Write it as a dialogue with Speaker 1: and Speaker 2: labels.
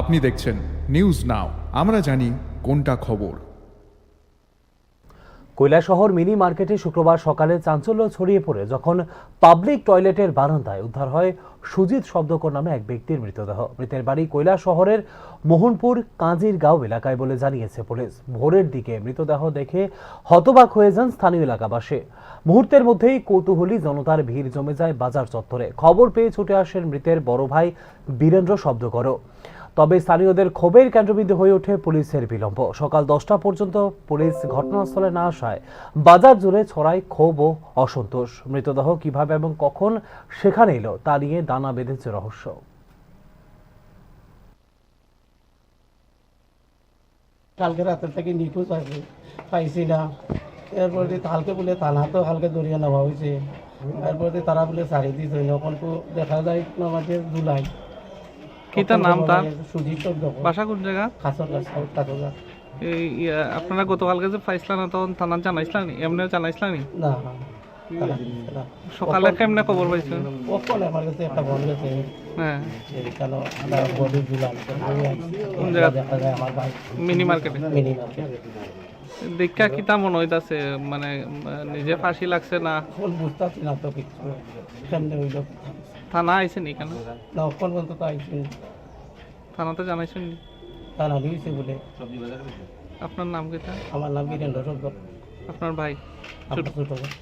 Speaker 1: আপনি দেখছেন news now, আমরা জানি কোনটা খবর।
Speaker 2: কৈলাসহর মিনি মার্কেটে শুক্রবার সকালে চাঞ্চল্য ছড়িয়ে পড়ে যখন পাবলিক টয়লেটের বারান্দায় উদ্ধার হয় সুজিত শব্দকর নামে এক ব্যক্তির মৃতদেহ। মৃতের বাড়ি কৈলাসহরের মোহনপুর কাঁজিরগাঁও এলাকায় বলে জানিয়েছে পুলিশ। ভোরের দিকে মৃতদেহ দেখে হতবাক হয়ে যান স্থানীয় এলাকাবাসী। মুহূর্তের মধ্যেই কৌতূহলী জনতার ভিড় জমে যায় বাজার চত্বরে। খবর পেয়ে ছুটে আসেন মৃতের বড় ভাই বীরেন্দ্র শব্দকর। তবে স্থানীয়দের ক্ষোভের কেন্দ্রবিন্দু হয়ে ওঠে পুলিশের বিলম্ব। সকাল 10টা পর্যন্ত পুলিশ ঘটনাস্থলে না আসায় বাজার জুড়ে ছড়ায় ক্ষোভ ও অসন্তোষ। মৃতদেহ কিভাবে এবং কখন সেখানে এলো তা নিয়ে দানা বেঁধেছে রহস্য।
Speaker 3: কালকে রাতের থেকে নিখোঁজ আছে, পাইছি না। এরপরে কালকে বলে থানা তো কালকে দরিয়া নেওয়া হয়েছে, এরপরে তারা বলে ছাড়ি দিয়েছে। এখন তো দেখা যায় আমাদের জুলাই।
Speaker 4: কিতা নাম তার?
Speaker 3: সুজিত শব্দকর।
Speaker 4: বাসা কোন জায়গা?
Speaker 3: খাসরগাঁ, সাউথ খাসরগাঁ।
Speaker 4: আপনারা গতকালকে যে পাইছিলেন না তখন থানা জানাইছিলেন? এমনিও জানাইছিলেন?
Speaker 3: না না, তারা দিচ্ছে না।
Speaker 4: সকালে কেমনে খবর পাইছেন?
Speaker 3: কখন আমার কাছে একটা ফোন গেছে,
Speaker 4: হ্যাঁ,
Speaker 3: কেন বডি জুলাই
Speaker 4: কোন জায়গা?
Speaker 3: দেখা যায় আমার ভাই
Speaker 4: মিনি মার্কেটে।
Speaker 3: Mini market.
Speaker 4: দেখা কিতা মনে হইতাছে? মানে নিজে ফাঁসি লাগছে না
Speaker 3: এখন বুঝতেছি না তো কিছু, কেমনে হইল।
Speaker 4: থানা আইছেন কেন?
Speaker 3: না এখন পর্যন্ত তো আইসি,
Speaker 4: থানাতে জানাইছেন?
Speaker 3: থানা দিয়েছে বলে।
Speaker 4: আপনার নাম কিতা?
Speaker 3: আমার নাম বীরেন্দ্র শব্দ।
Speaker 4: আপনার ভাই?
Speaker 3: আমার ছোট ভাই।